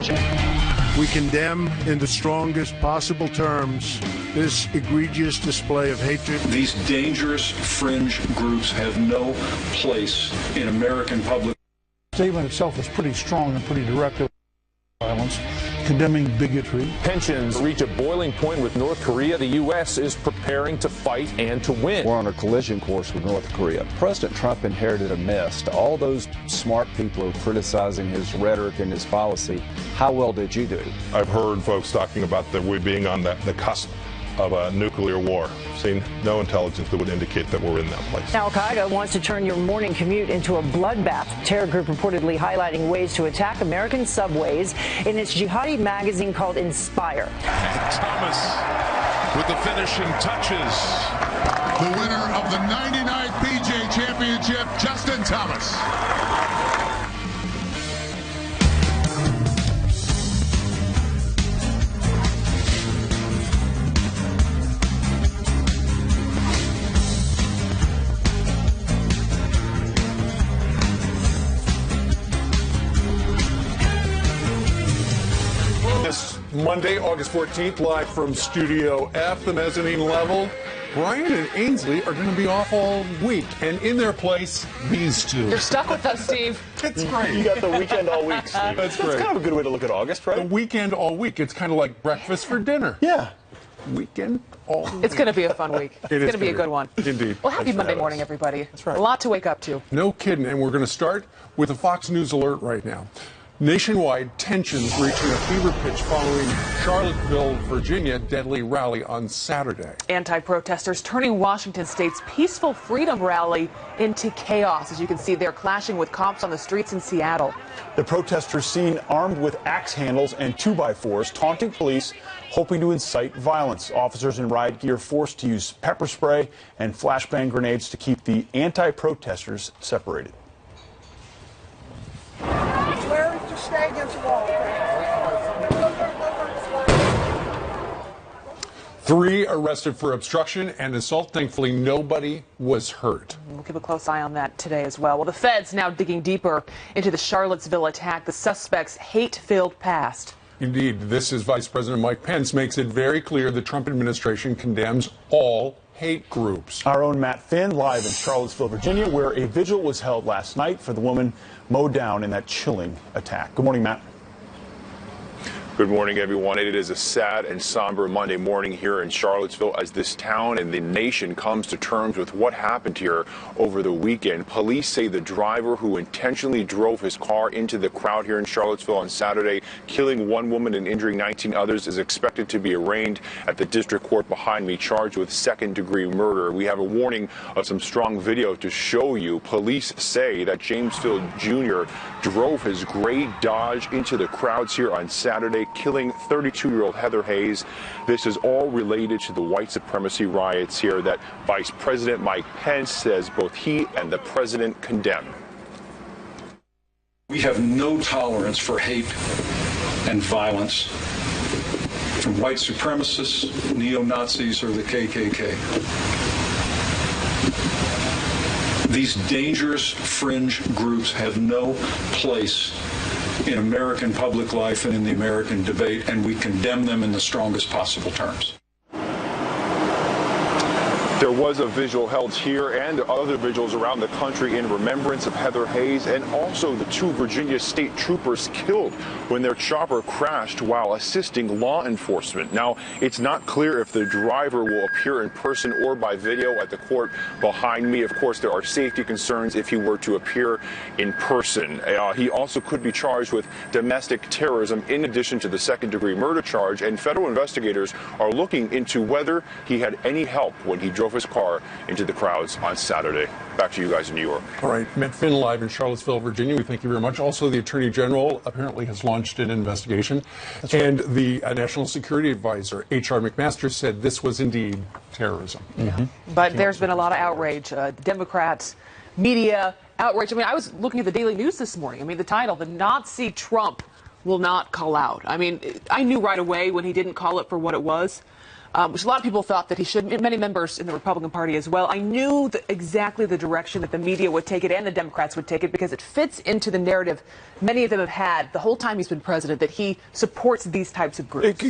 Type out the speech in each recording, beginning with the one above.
culture. We condemn in the strongest possible terms this egregious display of hatred. These dangerous fringe groups have no place in American public. The statement itself is pretty strong and pretty direct about violence, condemning bigotry. Tensions reach a boiling point with North Korea. The U.S. is preparing to fight and to win. We're on a collision course with North Korea. President Trump inherited a mess. To all those smart people who are criticizing his rhetoric and his policy, how well did you do? I've heard folks talking about that we're being on the cusp of a nuclear war. Seen no intelligence that would indicate that we're in that place. Al-Qaeda wants to turn your morning commute into a bloodbath. The terror group reportedly highlighting ways to attack American subways in its jihadi magazine called Inspire. Thomas with the finishing touches. The winner of the 99th PGA Championship, Justin Thomas. Monday, August 14th, live from Studio F, the mezzanine level. Brian and Ainsley are going to be off all week, and in their place, these two. You're stuck with us, Steve. It's great. You got the weekend all week, Steve. That's great. That's kind of a good way to look at August, right? The weekend all week. It's kind of like breakfast for dinner. Yeah. Weekend all week. It's going to be a fun week. It's going to be a good one. Indeed. Well, happy Monday morning, everybody. That's right. A lot to wake up to. No kidding, and we're going to start with a Fox News alert right now. Nationwide tensions reaching a fever pitch following Charlottesville, Virginia deadly rally on Saturday. Anti-protesters turning Washington State's peaceful freedom rally into chaos. As you can see, they're clashing with cops on the streets in Seattle. The protesters seen armed with axe handles and 2x4s, taunting police, hoping to incite violence. Officers in riot gear forced to use pepper spray and flashbang grenades to keep the anti-protesters separated. Stay against the wall. 3 arrested for obstruction and assault. Thankfully, nobody was hurt. We'll keep a close eye on that today as well. Well, the feds now digging deeper into the Charlottesville attack, the suspect's hate-filled past. Indeed, this is Vice President Mike Pence makes it very clear the Trump administration condemns all hate groups. Our own Matt Finn live in Charlottesville, Virginia, where a vigil was held last night for the woman mowed down in that chilling attack. Good morning, Matt. Good morning, everyone. It is a sad and somber Monday morning here in Charlottesville as this town and the nation comes to terms with what happened here over the weekend. Police say the driver who intentionally drove his car into the crowd here in Charlottesville on Saturday, killing one woman and injuring 19 others, is expected to be arraigned at the district court behind me, charged with second-degree murder. We have a warning of some strong video to show you. Police say that James Field Jr. drove his gray Dodge into the crowds here on Saturday, killing 32-year-old Heather Hayes. This is all related to the white supremacy riots here that Vice President Mike Pence says both he and the president condemn. We have no tolerance for hate and violence from white supremacists, neo-Nazis, or the KKK. These dangerous fringe groups have no place in American public life and in the American debate, and we condemn them in the strongest possible terms. There was a vigil held here and other vigils around the country in remembrance of Heather Hayes and also the 2 Virginia state troopers killed when their chopper crashed while assisting law enforcement. Now, it's not clear if the driver will appear in person or by video at the court behind me. Of course, there are safety concerns if he were to appear in person. He also could be charged with domestic terrorism in addition to the second-degree murder charge, and federal investigators are looking into whether he had any help when he drove his car into the crowds on Saturday. Back to you guys in New York. All right, Matt Finn live in Charlottesville, Virginia. We thank you very much. Also, the Attorney General apparently has launched an investigation. That's right. And the National Security Advisor, H.R. McMaster, said this was indeed terrorism. Mm-hmm. But there's been a lot of outrage. Democrats, media, outrage. I mean, I was looking at the Daily News this morning. I mean, the title, "The Nazi Trump Will Not Call Out." I mean, I knew right away when he didn't call it for what it was. which a lot of people thought that he should, many members in the Republican Party as well. I knew exactly the direction that the media would take it and the Democrats would take it because it fits into the narrative many of them have had the whole time he's been president, that he supports these types of groups.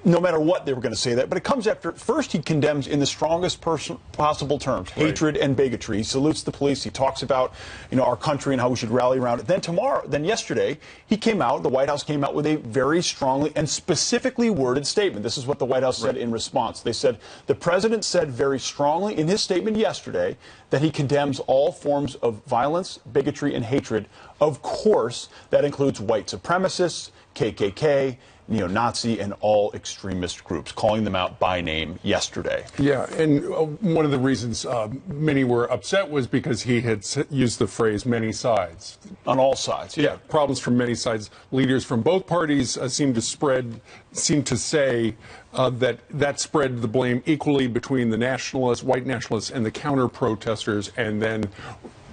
No matter what, they were going to say that. But it comes after, first he condemns in the strongest possible terms hatred and bigotry. He salutes the police. He talks about, our country and how we should rally around it. Then yesterday, he came out, the White House came out with a very strongly and specifically worded statement. This is what the White House said in response. They said, the president said very strongly in his statement yesterday that he condemns all forms of violence, bigotry, and hatred. Of course, that includes white supremacists, KKK, neo-Nazi, and all extremist groups, calling them out by name yesterday. Yeah, and one of the reasons many were upset was because he had used the phrase many sides. On all sides, yeah. Problems from many sides. Leaders from both parties seem to say that spread the blame equally between the nationalists, white nationalists, and the counter-protesters, and then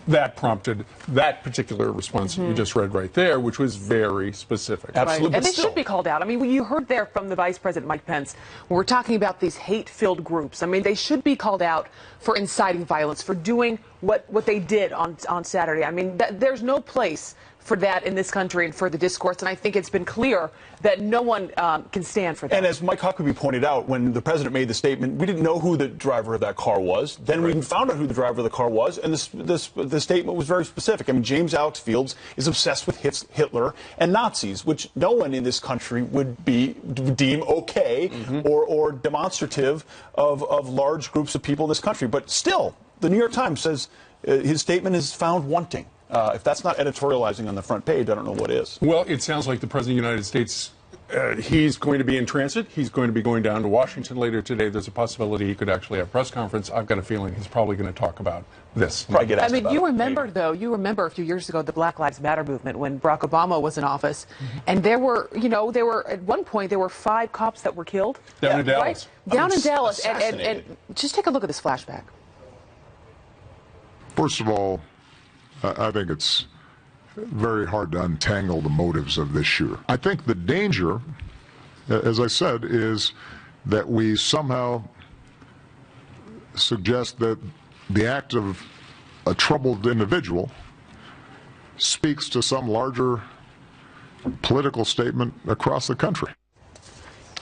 that prompted that particular response that you just read right there, which was very specific. Absolutely. Right. And they should be called out. I mean, you heard there from the Vice President, Mike Pence, when we're talking about these hate-filled groups. I mean, they should be called out for inciting violence, for doing what they did on Saturday. I mean, there's no place for that in this country and for the discourse, and I think it's been clear that no one can stand for that. And as Mike Huckabee pointed out, when the president made the statement, we didn't know who the driver of that car was. Then we found out who the driver of the car was, and the statement was very specific. I mean, James Alex Fields is obsessed with Hitler and Nazis, which no one in this country would deem okay or demonstrative of large groups of people in this country. But still, the New York Times says his statement is found wanting. If that's not editorializing on the front page, I don't know what is. Well, it sounds like the President of the United States, he's going to be in transit. He's going to be going down to Washington later today. There's a possibility he could actually have a press conference. I've got a feeling he's probably going to talk about this. Probably get asked you remember a few years ago, the Black Lives Matter movement when Barack Obama was in office. And there were at one point, there were 5 cops that were killed. Down in Dallas. Right? Down in Dallas. And just take a look at this flashback. First of all, I think it's very hard to untangle the motives of this shooter. I think the danger, as I said, is that we somehow suggest that the act of a troubled individual speaks to some larger political statement across the country.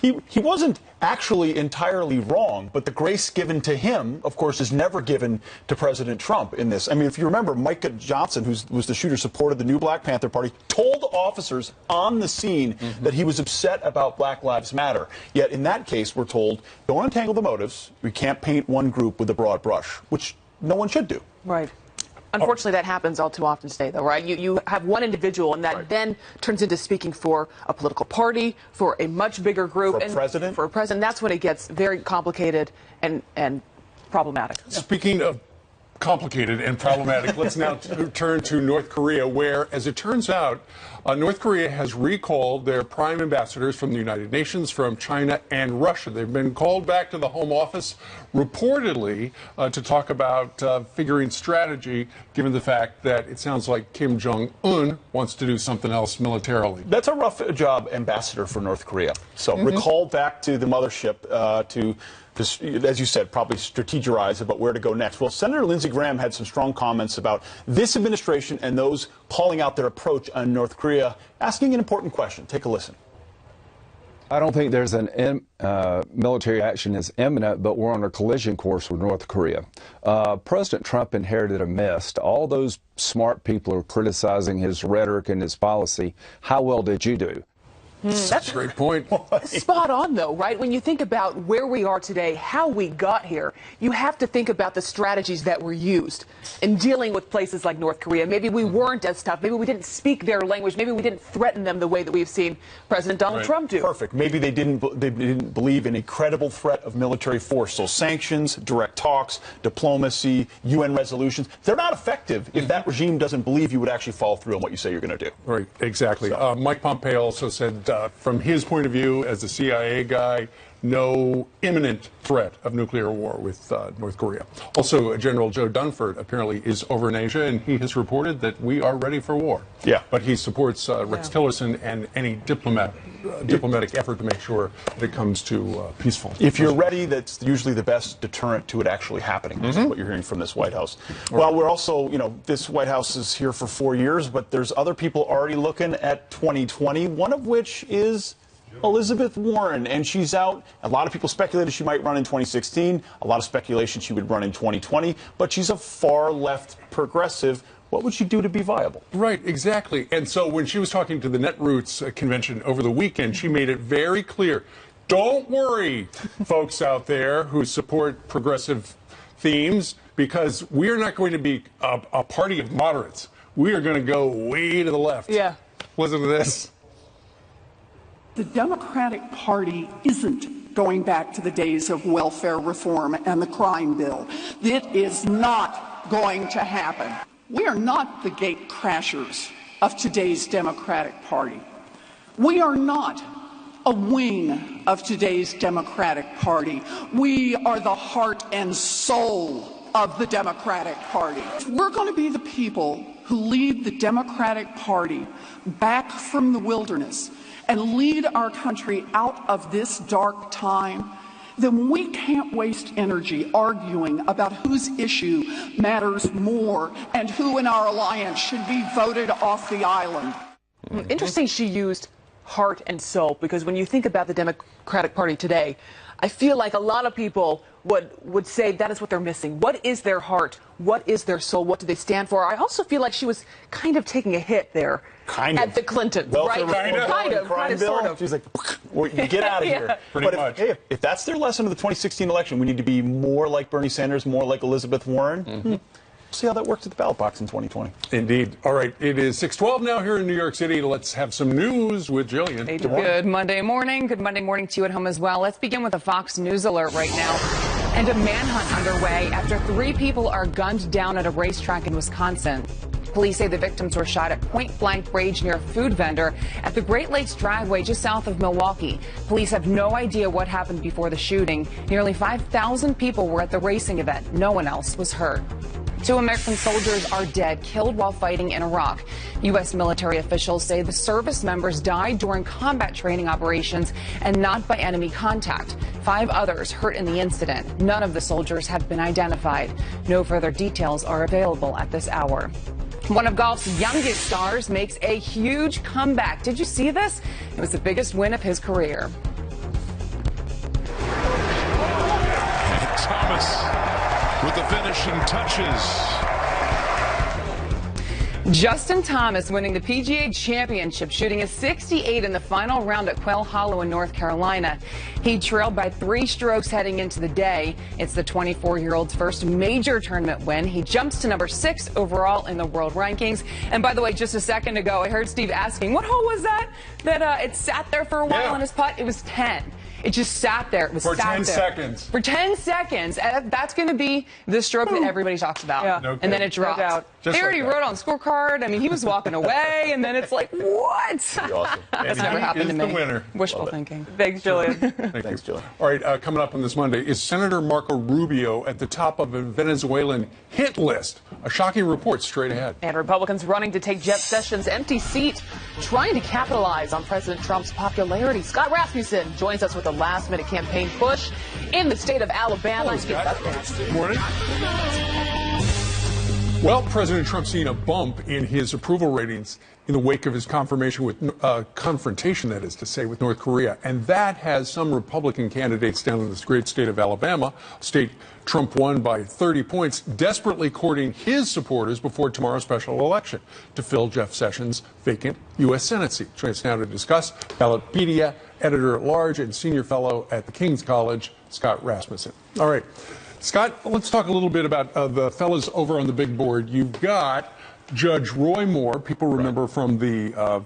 He wasn't actually entirely wrong, but the grace given to him, of course, is never given to President Trump in this. I mean, if you remember, Mike Johnson, who was the shooter, supported the new Black Panther Party, told officers on the scene that he was upset about Black Lives Matter. Yet in that case, we're told, don't untangle the motives. We can't paint one group with a broad brush, which no one should do. Right. Unfortunately, that happens all too often today, though, right? You have one individual, and that then turns into speaking for a political party, for a much bigger group. For a president. For a president. That's when it gets very complicated and problematic. Speaking of complicated and problematic, let's now turn to North Korea, where, as it turns out, North Korea has recalled their prime ambassadors from the United Nations, from China and Russia. They've been called back to the Home Office, reportedly to talk about figuring strategy, given the fact that it sounds like Kim Jong-un wants to do something else militarily. That's a rough job, ambassador for North Korea. So recalled back to the mothership to, as you said, probably strategize about where to go next. Well, Senator Lindsey Graham had some strong comments about this administration and those calling out their approach on North Korea, asking an important question. Take a listen. I don't think there's an military action is imminent, but we're on a collision course with North Korea. President Trump inherited a mess. All those smart people are criticizing his rhetoric and his policy. How well did you do? That's a great point. Spot on, though, right? When you think about where we are today, how we got here, you have to think about the strategies that were used in dealing with places like North Korea. Maybe we weren't as tough. Maybe we didn't speak their language. Maybe we didn't threaten them the way that we've seen President Donald Trump do. Perfect. Maybe they didn't believe in a credible threat of military force. So sanctions, direct talks, diplomacy, UN resolutions, they're not effective if that regime doesn't believe you would actually follow through on what you say you're going to do. Right, exactly. Mike Pompeo also said, from his point of view as a CIA guy, no imminent threat of nuclear war with North Korea. Also, General Joe Dunford apparently is over in Asia, and he has reported that we are ready for war. Yeah. But he supports Rex Tillerson and any diplomatic effort to make sure that it comes to peaceful. If you're ready, that's usually the best deterrent to it actually happening. This is what you're hearing from this White House. Well, we're also, this White House is here for 4 years, but there's other people already looking at 2020, one of which is Elizabeth Warren, and she's out. A lot of people speculated she might run in 2016. A lot of speculation she would run in 2020, but she's a far left progressive. What would she do to be viable? Right, exactly. And so when she was talking to the Netroots convention over the weekend, she made it very clear. Don't worry, folks out there who support progressive themes, because we are not going to be a party of moderates. We are going to go way to the left. Yeah. Listen to this. The Democratic Party isn't going back to the days of welfare reform and the crime bill. It is not going to happen. We are not the gate crashers of today's Democratic Party. We are not a wing of today's Democratic Party. We are the heart and soul of the Democratic Party. We're going to be the people who lead the Democratic Party back from the wilderness and lead our country out of this dark time. Then we can't waste energy arguing about whose issue matters more and who in our alliance should be voted off the island. Interesting she used heart and soul, because when you think about the Democratic Party today, I feel like a lot of people would say that is what they're missing. What is their heart? What is their soul? What do they stand for? I also feel like she was kind of taking a hit there at the Clintons, right? Kind of, sort of. She's like, get out of here. Pretty much. If that's their lesson of the 2016 election, we need to be more like Bernie Sanders, more like Elizabeth Warren. See how that works at the ballot box in 2020. Indeed. All right, it is 6:12 now here in New York City. Let's have some news with Jillian. Hey, good Monday morning. Good Monday morning to you at home as well. Let's begin with a Fox News alert right now. And a manhunt underway after 3 people are gunned down at a racetrack in Wisconsin. Police say the victims were shot at point-blank range near a food vendor at the Great Lakes Dragway just south of Milwaukee. Police have no idea what happened before the shooting. Nearly 5,000 people were at the racing event. No one else was hurt. 2 American soldiers are dead, killed while fighting in Iraq. U.S. military officials say the service members died during combat training operations and not by enemy contact. 5 others hurt in the incident. None of the soldiers have been identified. No further details are available at this hour. One of golf's youngest stars makes a huge comeback. Did you see this? It was the biggest win of his career. Thomas with the finishing touches. Justin Thomas winning the PGA Championship, shooting a 68 in the final round at Quail Hollow in North Carolina. He trailed by 3 strokes heading into the day. It's the 24-year-old's first major tournament win. He jumps to number 6 overall in the world rankings. And by the way, just a second ago, I heard Steve asking, what hole was that? That it sat there for a while on his putt? It was 10. It just sat there. It was for sat 10 there. seconds. For 10 seconds. That's going to be the stroke that everybody talks about. Yeah. No And then it dropped. No doubt. They already wrote on scorecard. I mean, he was walking away, and then it's like, what? Awesome. That's never happened to the me. winner. Wishful thinking. Thanks, Jillian. Thanks, Jillian. All right, coming up on this Monday, is Senator Marco Rubio at the top of a Venezuelan hit list? A shocking report straight ahead. And Republicans running to take Jeff Sessions' empty seat, trying to capitalize on President Trump's popularity. Scott Rasmussen joins us with a last-minute campaign push in the state of Alabama. Good morning. Well, President Trump's seen a bump in his approval ratings in the wake of his confirmation with confrontation, that is to say, with North Korea. And that has some Republican candidates down in this great state of Alabama, state Trump won by 30 points, desperately courting his supporters before tomorrow's special election to fill Jeff Sessions' vacant U.S. Senate seat. Joining us now to discuss, Ballotpedia editor-at-large and senior fellow at the King's College, Scott Rasmussen. All right. Scott, let's talk a little bit about the fellas over on the big board. You've got Judge Roy Moore, people remember from the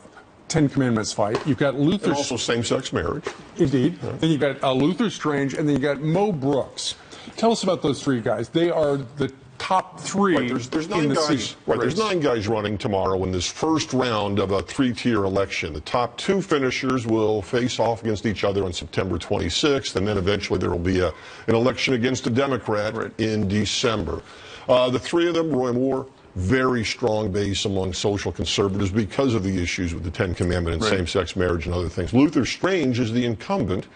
Ten Commandments fight. You've got Luther... And also same-sex marriage. Indeed. Then you've got Luther Strange, and then you've got Mo Brooks. Tell us about those 3 guys. They are the top three. Right, there's nine in the guys. seat Right, race. there's 9 guys running tomorrow in this first round of a 3-tier election. The top 2 finishers will face off against each other on September 26th, and then eventually there will be an election against a Democrat in December. The 3 of them, Roy Moore, very strong base among social conservatives because of the issues with the Ten Commandments and same-sex marriage and other things. Luther Strange is the incumbent,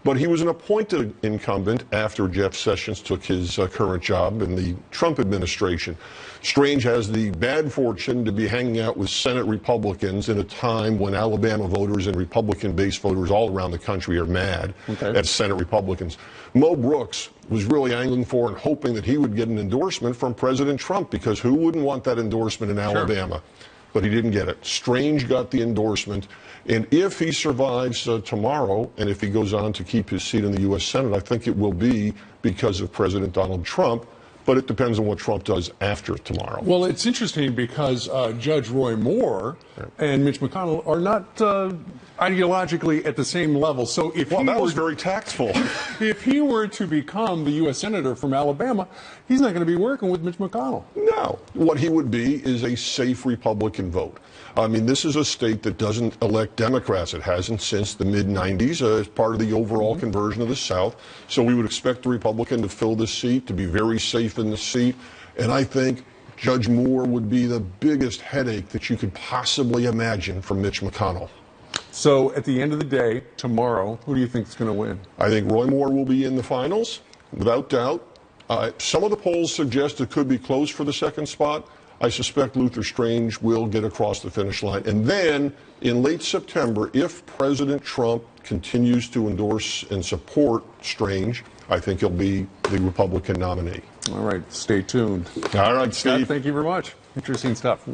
but he was an appointed incumbent after Jeff Sessions took his current job in the Trump administration. Strange has the bad fortune to be hanging out with Senate Republicans in a time when Alabama voters and Republican-based voters all around the country are mad at Senate Republicans. Mo Brooks was really angling for and hoping that he would get an endorsement from President Trump, because who wouldn't want that endorsement in Alabama? But he didn't get it. Strange got the endorsement. And if he survives tomorrow, and if he goes on to keep his seat in the U.S. Senate, I think it will be because of President Donald Trump. But it depends on what Trump does after tomorrow. Well, it's interesting because Judge Roy Moore and Mitch McConnell are not ideologically at the same level. So if that was very tactful. If he were to become the U.S. Senator from Alabama, he's not going to be working with Mitch McConnell. No. What he would be is a safe Republican vote. I mean, this is a state that doesn't elect Democrats. It hasn't since the mid-90s as part of the overall conversion of the South. So we would expect the Republican to fill this seat, to be very safe in the seat. And I think Judge Moore would be the biggest headache that you could possibly imagine for Mitch McConnell. So at the end of the day, tomorrow, who do you think is going to win? I think Roy Moore will be in the finals, without doubt. Some of the polls suggest it could be close for the second spot. I suspect Luther Strange will get across the finish line. And then in late September, if President Trump continues to endorse and support Strange, I think he'll be the Republican nominee. All right, stay tuned. All right, Steve. Scott, thank you very much. Interesting stuff.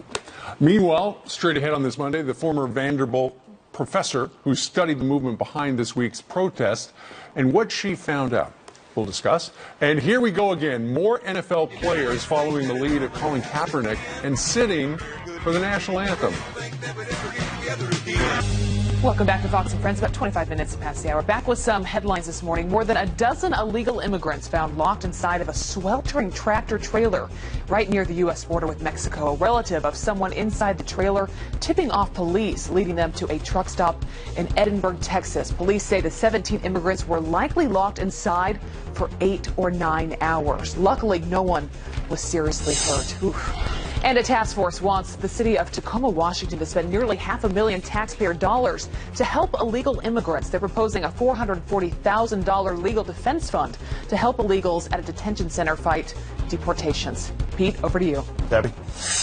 Meanwhile, straight ahead on this Monday, the former Vanderbilt professor who studied the movement behind this week's protest and what she found out. We'll discuss. And here we go again. More NFL players following the lead of Colin Kaepernick and sitting for the national anthem. Welcome back to Fox and Friends. About 25 minutes past the hour. Back with some headlines this morning. More than a dozen illegal immigrants found locked inside of a sweltering tractor trailer right near the U.S. border with Mexico. A relative of someone inside the trailer tipping off police, leading them to a truck stop in Edinburgh, Texas. Police say the 17 immigrants were likely locked inside for 8 or 9 hours. Luckily, no one was seriously hurt. Oof. And a task force wants the city of Tacoma, Washington to spend nearly $500,000 taxpayer dollars to help illegal immigrants. They're proposing a $440,000 legal defense fund to help illegals at a detention center fight deportations. Pete, over to you. Debbie.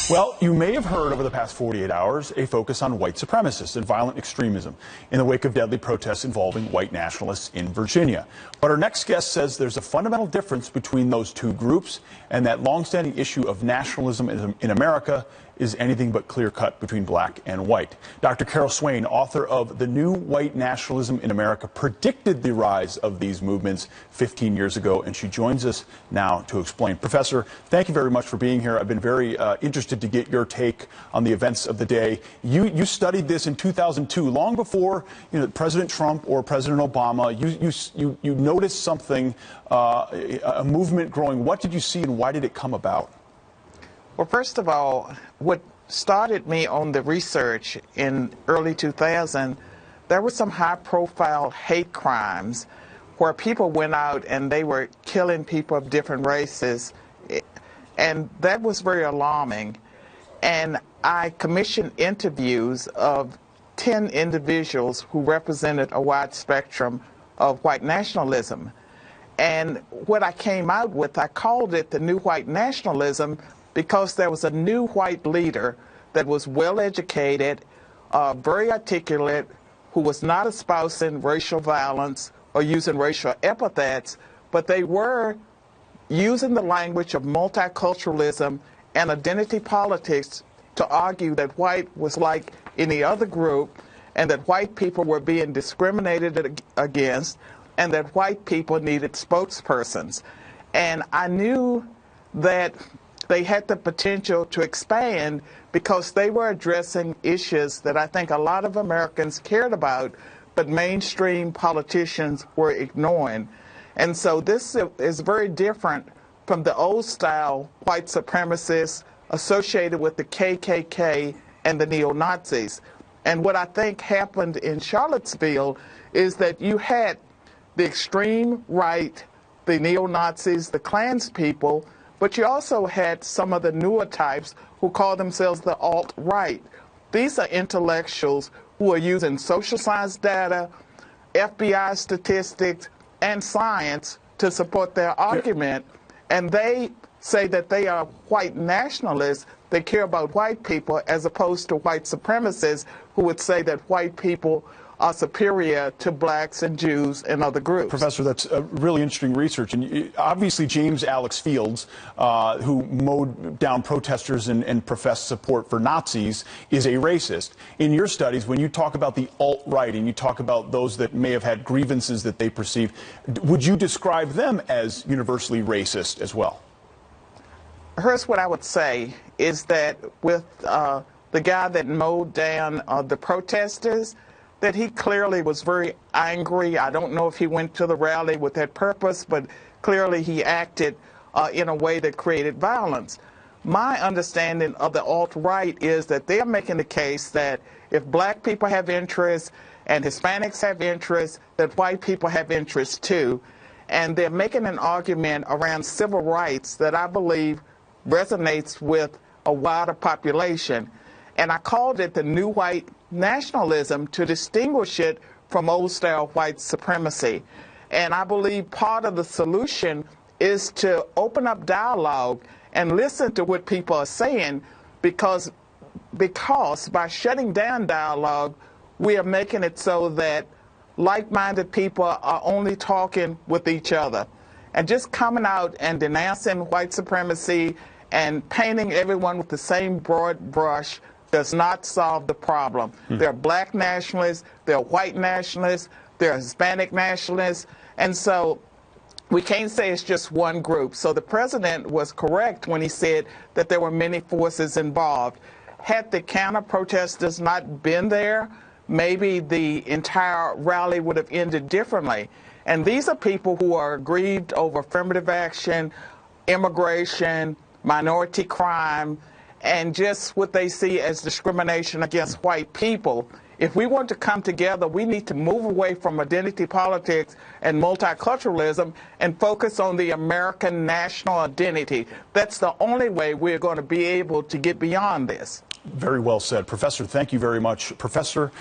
Well, you may have heard over the past 48 hours a focus on white supremacists and violent extremism in the wake of deadly protests involving white nationalists in Virginia. But our next guest says there's a fundamental difference between those two groups, and that longstanding issue of nationalism in America is anything but clear-cut between black and white. Dr. Carol Swain, author of The New White Nationalism in America, predicted the rise of these movements 15 years ago, and she joins us now to explain. Professor, thank you very much for being here. I've been very interested to get your take on the events of the day. You studied this in 2002, long before President Trump or President Obama. You noticed something, a movement growing. What did you see and why did it come about? Well, first of all, what started me on the research in early 2000, there were some high-profile hate crimes where people went out and they were killing people of different races, and that was very alarming. And I commissioned interviews of 10 individuals who represented a wide spectrum of white nationalism. And what I came out with, I called it the New White Nationalism, because there was a new white leader that was well-educated, very articulate, who was not espousing racial violence or using racial epithets, but they were using the language of multiculturalism and identity politics to argue that white was like any other group, and that white people were being discriminated against, and that white people needed spokespersons. And I knew that they had the potential to expand because they were addressing issues that I think a lot of Americans cared about, but mainstream politicians were ignoring. And so this is very different from the old-style white supremacists associated with the KKK and the neo-Nazis. And what I think happened in Charlottesville is that you had the extreme right, the neo-Nazis, the Klanspeople, but you also had some of the newer types who call themselves the alt-right. These are intellectuals who are using social science data, FBI statistics, and science to support their argument, and they say that they are white nationalists. They care about white people as opposed to white supremacists who would say that white people are superior to blacks and Jews and other groups. Professor, that's really interesting research. And obviously James Alex Fields, who mowed down protesters and professed support for Nazis, is a racist. In your studies, when you talk about the alt-right and you talk about those that may have had grievances that they perceive, would you describe them as universally racist as well? Here's what I would say is that with the guy that mowed down the protesters, that he clearly was very angry. I don't know if he went to the rally with that purpose, but clearly he acted in a way that created violence. My understanding of the alt-right is that they're making the case that if black people have interests and Hispanics have interests, that white people have interests too. And they're making an argument around civil rights that I believe resonates with a wider population. And I called it the new white nationalism to distinguish it from old-style white supremacy. And I believe part of the solution is to open up dialogue and listen to what people are saying, because by shutting down dialogue, we are making it so that like-minded people are only talking with each other. And just coming out and denouncing white supremacy and painting everyone with the same broad brush does not solve the problem. There are black nationalists, there are white nationalists, there are Hispanic nationalists, and so we can't say it's just one group. So the president was correct when he said that there were many forces involved. Had the counter-protesters not been there, maybe the entire rally would have ended differently. And these are people who are aggrieved over affirmative action, immigration, minority crime, and just what they see as discrimination against white people. If we want to come together, we need to move away from identity politics and multiculturalism and focus on the American national identity. That's the only way we're going to be able to get beyond this. Very well said. Professor, thank you very much. Professor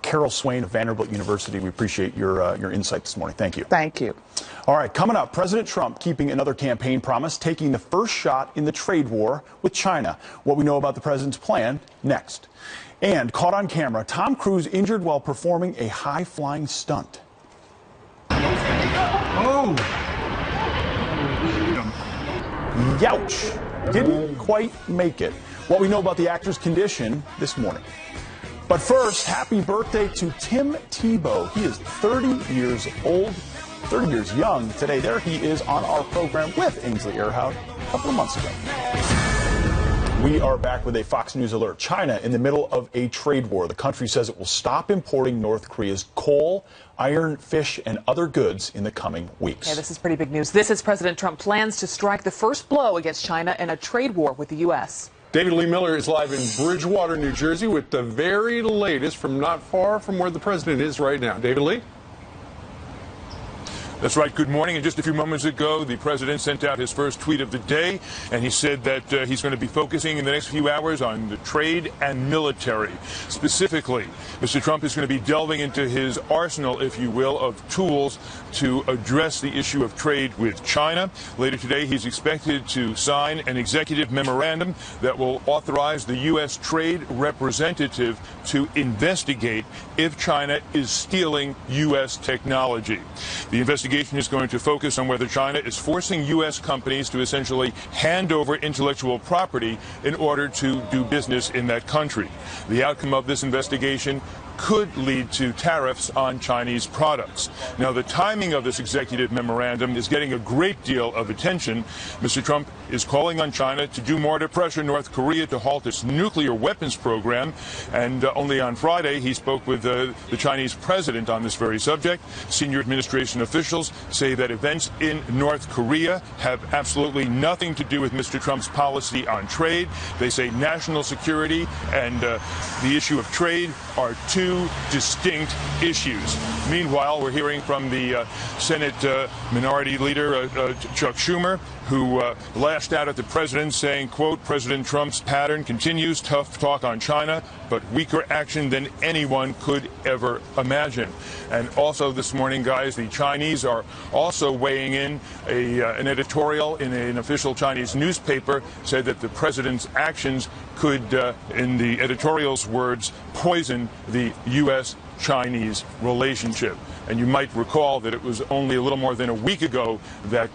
Carol Swain of Vanderbilt University, we appreciate your insight this morning. Thank you. Thank you. All right, coming up, President Trump keeping another campaign promise, taking the first shot in the trade war with China. What we know about the president's plan next. And caught on camera, Tom Cruise injured while performing a high-flying stunt. Oh! Youch! Didn't quite make it. What we know about the actor's condition this morning. But first, happy birthday to Tim Tebow. He is 30 years old, 30 years young today. There he is on our program with Ainsley Earhout a couple of months ago. We are back with a Fox News alert. China in the middle of a trade war. The country says it will stop importing North Korea's coal, iron, fish, and other goods in the coming weeks. Yeah, this is pretty big news. This is President Trump plans to strike the first blow against China in a trade war with the U.S. David Lee Miller is live in Bridgewater, New Jersey with the very latest from not far from where the president is right now. David Lee? That's right. Good morning. And just a few moments ago, the president sent out his first tweet of the day, and he said that he's going to be focusing in the next few hours on the trade and military. Specifically, Mr. Trump is going to be delving into his arsenal, if you will, of tools to address the issue of trade with China. Later today, he's expected to sign an executive memorandum that will authorize the U.S. trade representative to investigate if China is stealing U.S. technology. The investigation is going to focus on whether China is forcing U.S. companies to essentially hand over intellectual property in order to do business in that country. The outcome of this investigation could lead to tariffs on Chinese products. Now, the timing of this executive memorandum is getting a great deal of attention. Mr. Trump is calling on China to do more to pressure North Korea to halt its nuclear weapons program. And only on Friday, he spoke with the Chinese president on this very subject. Senior administration officials say that events in North Korea have absolutely nothing to do with Mr. Trump's policy on trade. They say national security and the issue of trade are two distinct issues. Meanwhile, we're hearing from the Senate Minority Leader Chuck Schumer, who lashed out at the president, saying, quote, President Trump's pattern continues, tough talk on China, but weaker action than anyone could ever imagine. And also this morning, guys, the Chinese are also weighing in. An editorial in an official Chinese newspaper said that the president's actions could, in the editorial's words, poison the U.S.-Chinese relationship. And you might recall that it was only a little more than a week ago that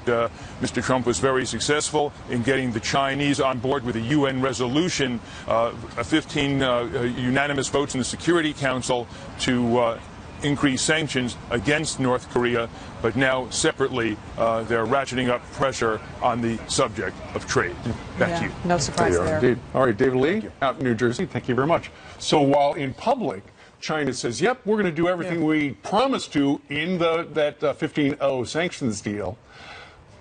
Mr. Trump was very successful in getting the Chinese on board with a UN resolution, 15 unanimous votes in the Security Council to increase sanctions against North Korea. But now, separately, they're ratcheting up pressure on the subject of trade. Back to you. No surprise there. Indeed. All right, David Lee, out in New Jersey, thank you very much. So while in public, China says, yep, we're going to do everything we promised to in that 15-0 sanctions deal,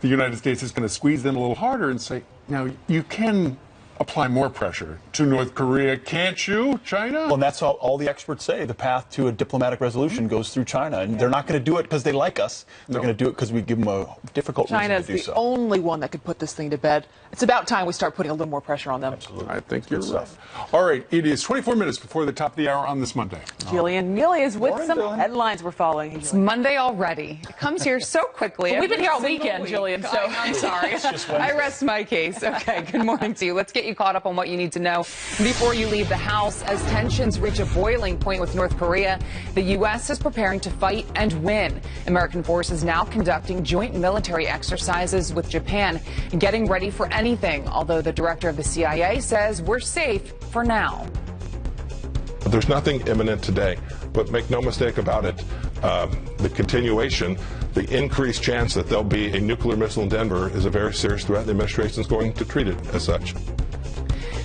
the United States is going to squeeze them a little harder and say, now, you can apply more pressure to North Korea, can't you, China? Well, and that's all the experts say. The path to a diplomatic resolution goes through China, and they're not going to do it because they like us. They're going to do it because we give them a difficult reason to do so. China's the only one that could put this thing to bed. It's about time we start putting a little more pressure on them. Absolutely. I think you're right. All right, it is 24 minutes before the top of the hour on this Monday. Jillian Neely is with some headlines we're following. It's Monday already. It comes here so quickly. We've been here all weekend, Jillian, so I'm sorry. I rest my case. Okay, good morning to you. Let's get you caught up on what you need to know before you leave the house. As tensions reach a boiling point with North Korea, the U.S. is preparing to fight and win. American forces now conducting joint military exercises with Japan, getting ready for anything, although the director of the CIA says we're safe for now. There's nothing imminent today, but make no mistake about it, the continuation, the increased chance that there'll be a nuclear missile in Denver is a very serious threat. The administration is going to treat it as such.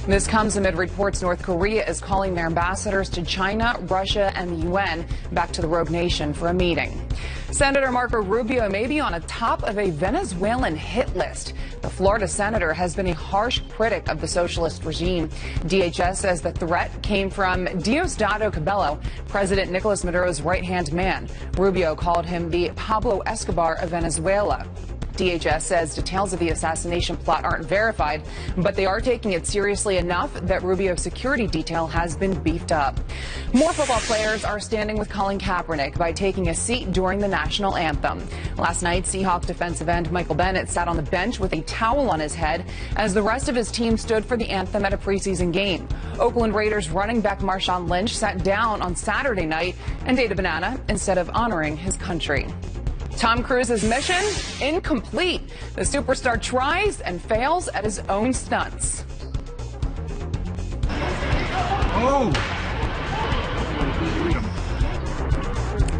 This comes amid reports North Korea is calling their ambassadors to China, Russia, and the UN back to the rogue nation for a meeting. Senator Marco Rubio may be on the top of a Venezuelan hit list. The Florida senator has been a harsh critic of the socialist regime. DHS says the threat came from Diosdado Cabello, President Nicolas Maduro's right-hand man. Rubio called him the Pablo Escobar of Venezuela. DHS says details of the assassination plot aren't verified, but they are taking it seriously enough that Rubio's security detail has been beefed up. More football players are standing with Colin Kaepernick by taking a seat during the national anthem. Last night, Seahawks defensive end Michael Bennett sat on the bench with a towel on his head as the rest of his team stood for the anthem at a preseason game. Oakland Raiders running back Marshawn Lynch sat down on Saturday night and ate a banana instead of honoring his country. Tom Cruise's mission? Incomplete. The superstar tries and fails at his own stunts.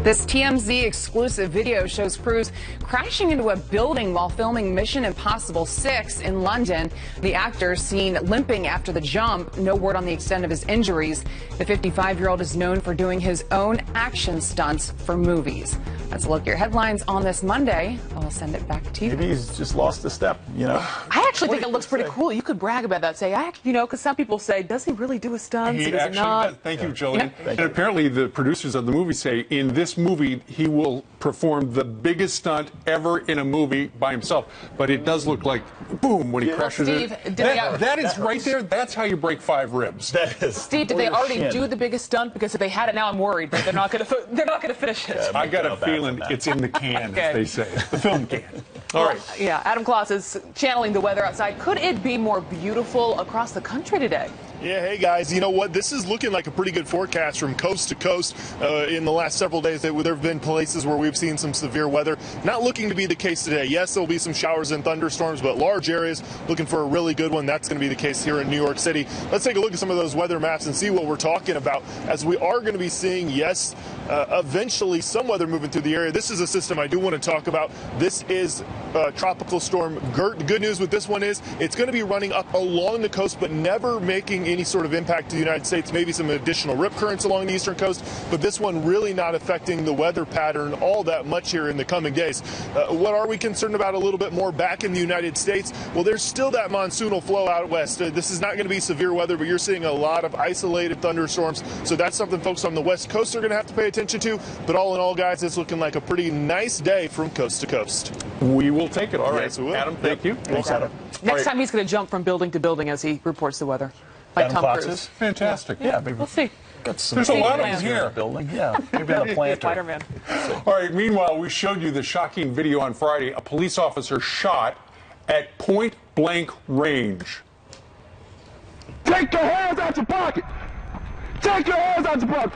This TMZ exclusive video shows Cruise crashing into a building while filming Mission Impossible 6 in London. The actor seen limping after the jump. No word on the extent of his injuries. The 55-year-old is known for doing his own action stunts for movies. Let's look at your headlines on this Monday. I'll send it back to you. Maybe he's just lost a step, you know. I actually think it looks pretty cool. You could brag about that. Say, because some people say, does he really do his stunts? He does actually not? does. Thank you, Jillian. And apparently the producers of the movie say in this movie he will perform the biggest stunt ever in a movie by himself. But it does look like boom when he crashes Steve, it. That is right there. That's how you break 5 ribs. That is. Steve, did they already do the biggest stunt? Because if they had it now, I'm worried that they're not going to finish it. I got a feeling it's in the can, as they say, the film can. All right. Yeah, Adam Kloss is channeling the weather outside. Could it be more beautiful across the country today? Yeah, hey guys, you know what? This is looking like a pretty good forecast from coast to coast. In the last several days, there have been places where we've seen some severe weather. Not looking to be the case today. Yes, there'll be some showers and thunderstorms, but large areas looking for a really good one. That's going to be the case here in New York City. Let's take a look at some of those weather maps and see what we're talking about, as we are going to be seeing, yes, eventually some weather moving through the area. This is a system I do want to talk about. This is Tropical Storm Gert. The good news with this one is it's going to be running up along the coast, but never making any sort of impact to the United States. Maybe some additional rip currents along the eastern coast, but this one really not affecting the weather pattern all that much here in the coming days. What are we concerned about a little bit more back in the United States? Well, there's still that monsoonal flow out west. This is not going to be severe weather, but you're seeing a lot of isolated thunderstorms. So that's something folks on the west coast are going to have to pay attention to. But all in all, guys, it's looking like a pretty nice day from coast to coast. We will take it. All right. Yes, we will. Adam, thank you. Thanks, Adam. Next time he's going to jump from building to building as he reports the weather. Like Tom Cruise. Fantastic. Yeah, maybe. We'll see. There's a lot of them here. Building. Yeah, maybe on a planter. Spider-Man. All right, meanwhile, we showed you the shocking video on Friday. A police officer shot at point-blank range. Take your hands out your pocket! Take your hands out your pocket!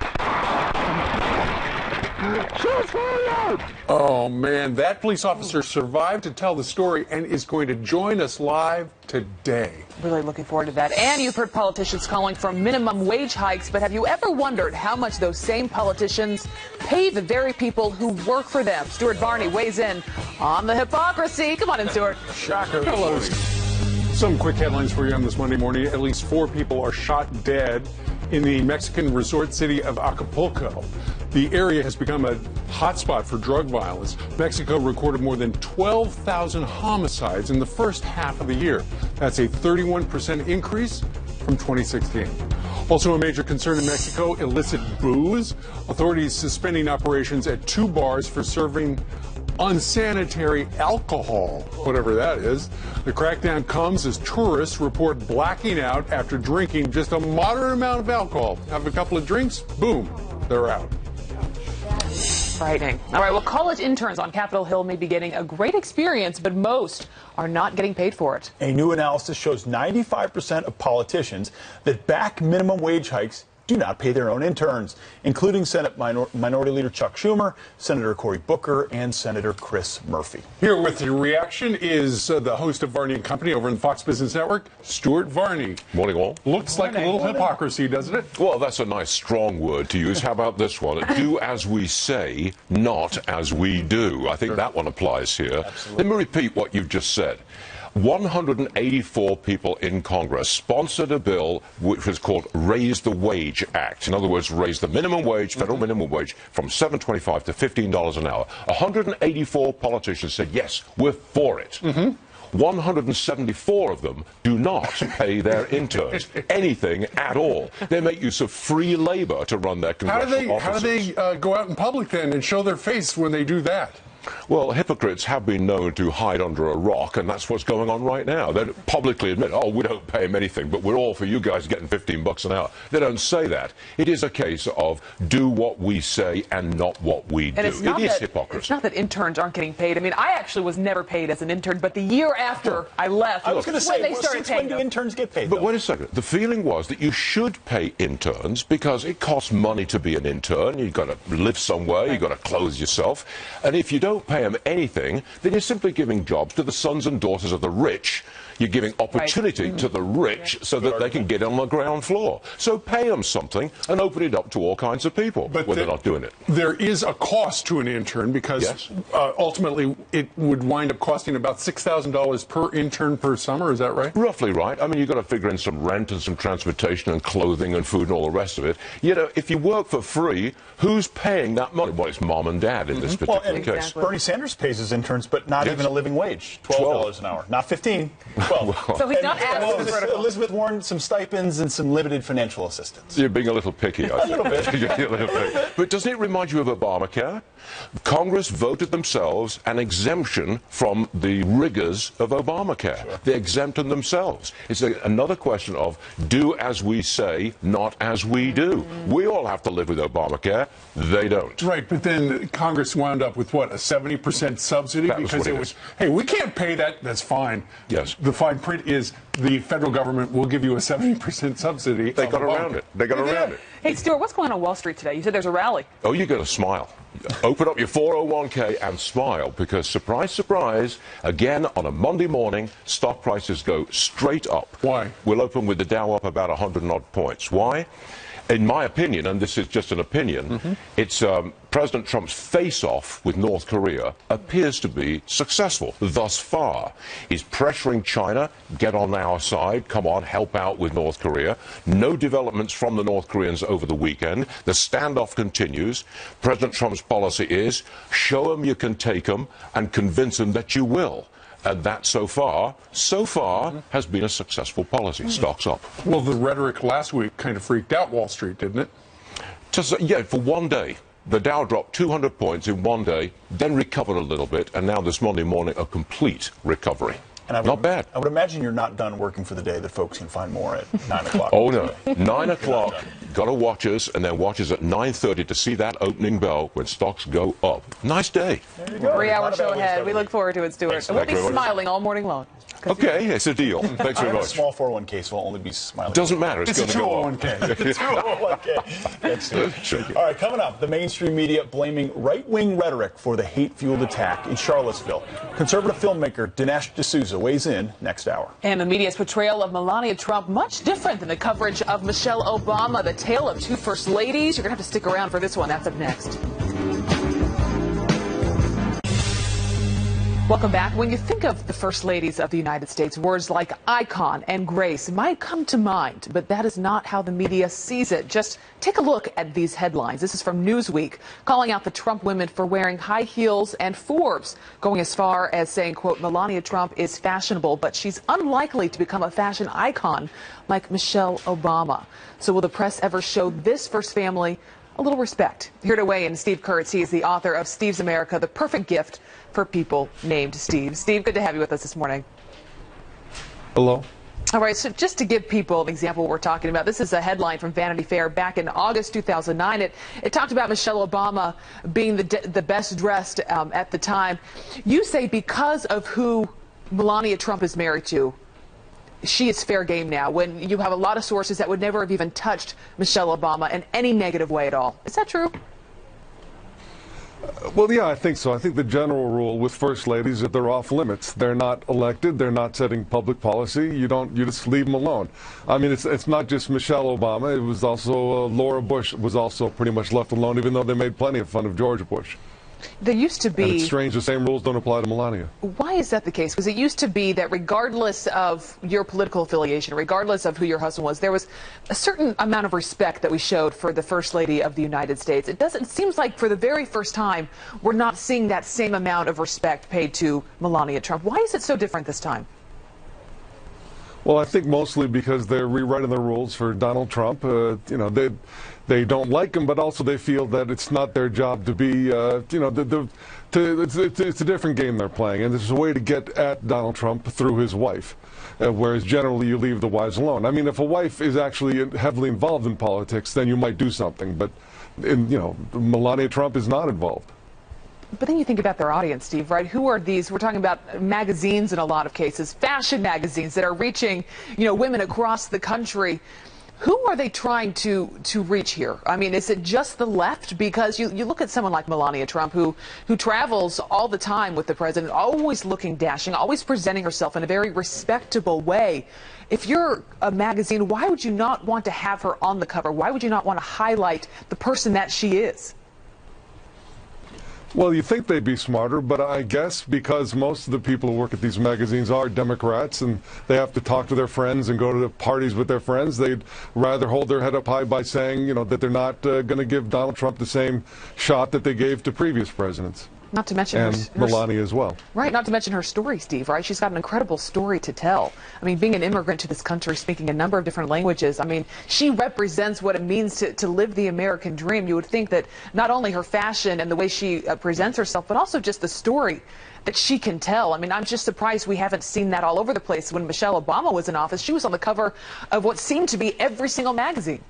Oh, man, that police officer survived to tell the story and is going to join us live today. Really looking forward to that. And you've heard politicians calling for minimum wage hikes, but have you ever wondered how much those same politicians pay the very people who work for them? Stuart Varney weighs in on the hypocrisy. Come on in, Stuart. Shocker. Hello. Some quick headlines for you on this Monday morning. At least 4 people are shot dead in the Mexican resort city of Acapulco. The area has become a hotspot for drug violence. Mexico recorded more than 12,000 homicides in the first half of the year. That's a 31% increase from 2016. Also a major concern in Mexico, illicit booze. Authorities suspending operations at 2 bars for serving unsanitary alcohol, whatever that is. The crackdown comes as tourists report blacking out after drinking just a moderate amount of alcohol. Have a couple of drinks, boom, they're out. Frightening. All right, well, college interns on Capitol Hill may be getting a great experience, but most are not getting paid for it. A new analysis shows 95% of politicians that back minimum wage hikes do not pay their own interns, including Senate Minority Leader Chuck Schumer, Senator Cory Booker, and Senator Chris Murphy. Here with your reaction is the host of Varney & Company over in Fox Business Network, Stuart Varney. Morning, all. Looks like a little hypocrisy, doesn't it? Well, that's a nice strong word to use. How about this one? Do as we say, not as we do. I think that one applies here. Absolutely. Let me repeat what you've just said. 184 people in Congress sponsored a bill which was called Raise the Wage Act. In other words, raise the minimum wage, federal minimum wage, from $7.25 to $15 an hour. 184 politicians said, yes, we're for it. 174 of them do not pay their interns anything at all. They make use of free labor to run their congressional offices. How do they go out in public then and show their face when they do that? Well, hypocrites have been known to hide under a rock, and that's what's going on right now. They publicly admit, oh, we don't pay them anything, but we're all for you guys getting $15 an hour. They don't say that. It is a case of do what we say and not what we do. It is hypocrisy. It's not that interns aren't getting paid. I mean, I actually was never paid as an intern, but the year after I left, I was going to say, they started paying when do interns get paid? But wait a second. The feeling was that you should pay interns because it costs money to be an intern. You've got to live somewhere. You've got to clothe yourself. And if you don't pay them anything, then you're simply giving jobs to the sons and daughters of the rich. You're giving opportunity to the rich so that they can get on the ground floor. So pay them something and open it up to all kinds of people when they're not doing it. There is a cost to an intern because ultimately it would wind up costing about $6,000 per intern per summer. Is that right? Roughly right. I mean, you've got to figure in some rent and some transportation and clothing and food and all the rest of it. You know, if you work for free, who's paying that money? Well, it's mom and dad in this particular case. Bernie Sanders pays his interns, but not even a living wage, $12 an hour, not $15. Well, So he's not as critical. Elizabeth Warren, some stipends and some limited financial assistance. You're being a little picky, I think. A little bit. You're a little picky. But doesn't it remind you of Obamacare? Congress voted themselves an exemption from the rigors of Obamacare. Sure. They exempted themselves. It's another question of do as we say, not as we do. We all have to live with Obamacare. They don't. Right, but then Congress wound up with, what, a 70% subsidy? Because it was, hey, we can't pay that. That's fine. Yes. The fine print is the federal government will give you a 70% subsidy. They got around it. They got around it. Hey, Stuart, what's going on Wall Street today? You said there's a rally. Oh, you got to smile. Open up your 401k and smile because, surprise, surprise, again on a Monday morning, stock prices go straight up. Why? We'll open with the Dow up about 100 and odd points. Why? In my opinion, and this is just an opinion, it's President Trump's face-off with North Korea appears to be successful thus far. He's pressuring China, get on our side, come on, help out with North Korea. No developments from the North Koreans over the weekend. The standoff continues. President Trump's policy is show them you can take them and convince them that you will. And that so far, has been a successful policy. Stocks up. Well, the rhetoric last week kind of freaked out Wall Street, didn't it? Just, yeah, for one day. The Dow dropped 200 points in one day, then recovered a little bit, and now this Monday morning, a complete recovery. And not bad. I would imagine you're not done working for the day, that folks can find more at 9 o'clock. Oh, no. 9 o'clock, got to watch us, and then watch us at 9:30 to see that opening bell when stocks go up. Nice day. 3-hour show ahead. We look forward to it, Stuart. And we'll be smiling all morning long. Okay, it's a deal. Thanks very much. A small 401k, so I'll only be smiling. Doesn't matter. It's going to go up. It's a 401k. Thanks, Stuart. All right, coming up, the mainstream media blaming right-wing rhetoric for the hate-fueled attack in Charlottesville. Conservative filmmaker Dinesh D'Souza weighs in next hour. And the media's portrayal of Melania Trump much different than the coverage of Michelle Obama. The tale of two first ladies. You're going to have to stick around for this one. That's up next. Welcome back. When you think of the first ladies of the United States, words like icon and grace might come to mind, but that is not how the media sees it. Just take a look at these headlines. This is from Newsweek, calling out the Trump women for wearing high heels, and Forbes going as far as saying, quote, Melania Trump is fashionable, but she's unlikely to become a fashion icon like Michelle Obama. So will the press ever show this first family a little respect? Here to weigh in, Steve Kurtz. He is the author of Steve's America, The Perfect Gift for People Named Steve. Steve, good to have you with us this morning. Hello. All right, so just to give people an example of what we're talking about, this is a headline from Vanity Fair back in August 2009. It talked about Michelle Obama being the best dressed at the time. You say because of who Melania Trump is married to, she is fair game now, when you have a lot of sources that would never have even touched Michelle Obama in any negative way at all. Is that true? Well, yeah, I think so. I think the general rule with first ladies is that they're off limits. They're not elected. They're not setting public policy. You just leave them alone. I mean, it's not just Michelle Obama. It was also Laura Bush was also pretty much left alone, even though they made plenty of fun of George Bush. There used to be... And it's strange the same rules don't apply to Melania. Why is that the case? Because it used to be that regardless of your political affiliation, regardless of who your husband was, there was a certain amount of respect that we showed for the First Lady of the United States. It seems like for the very first time, we're not seeing that same amount of respect paid to Melania Trump. Why is it so different this time? Well, I think mostly because they're rewriting the rules for Donald Trump. They don't like him, but also they feel that it's not their job to be, it's a different game they're playing, and there's a way to get at Donald Trump through his wife, whereas generally you leave the wives alone. I mean, if a wife is actually heavily involved in politics, then you might do something, but Melania Trump is not involved. But then you think about their audience, Steve, right? Who are these? We're talking about magazines in a lot of cases, fashion magazines that are reaching, women across the country. Who are they trying to reach here? I mean, is it just the left? Because you look at someone like Melania Trump, who travels all the time with the president, always looking dashing, always presenting herself in a very respectable way. If you're a magazine, why would you not want to have her on the cover? Why would you not want to highlight the person that she is? Well, you think they'd be smarter, but I guess because most of the people who work at these magazines are Democrats and they have to talk to their friends and go to the parties with their friends, they'd rather hold their head up high by saying, that they're not going to give Donald Trump the same shot that they gave to previous presidents. Not to mention and her Melania as well. Right, not to mention her story, Steve, right? She's got an incredible story to tell. I mean, being an immigrant to this country, speaking a number of different languages, I mean, she represents what it means to live the American dream. You would think that not only her fashion and the way she presents herself, but also just the story that she can tell. I mean, I'm just surprised we haven't seen that all over the place. When Michelle Obama was in office, she was on the cover of what seemed to be every single magazine.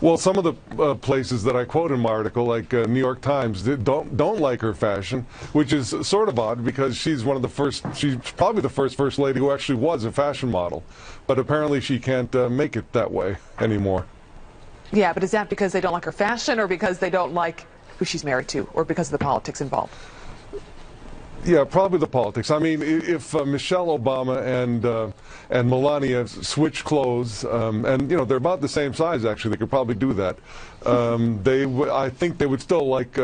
Well, some of the places that I quote in my article, like New York Times, don't like her fashion, which is sort of odd because she's one of the first. She's probably the first lady who actually was a fashion model, but apparently she can't make it that way anymore. Yeah, but is that because they don't like her fashion, or because they don't like who she's married to, or because of the politics involved? Yeah, probably the politics. I mean, if Michelle Obama and Melania switch clothes, and you know they're about the same size actually, they could probably do that. I think they would still like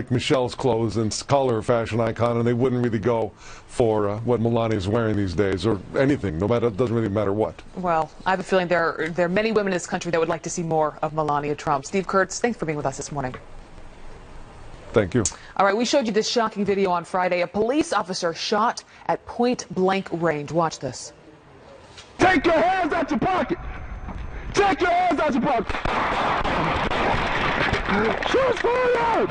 Michelle's clothes and call her a fashion icon, and they wouldn't really go for what Melania's wearing these days, or anything. No matter, it doesn't really matter what. Well, I have a feeling there are many women in this country that would like to see more of Melania Trump. Steve Kurtz, thanks for being with us this morning. Thank you. All right, we showed you this shocking video on Friday. A police officer shot at point-blank range. Watch this. Take your hands out your pocket. Take your hands out your pocket. Shoot fire!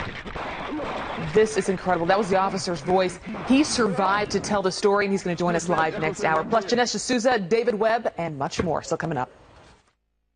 This is incredible. That was the officer's voice. He survived to tell the story, and he's going to join us live next hour. Plus, Janesha Souza, David Webb, and much more. Still coming up.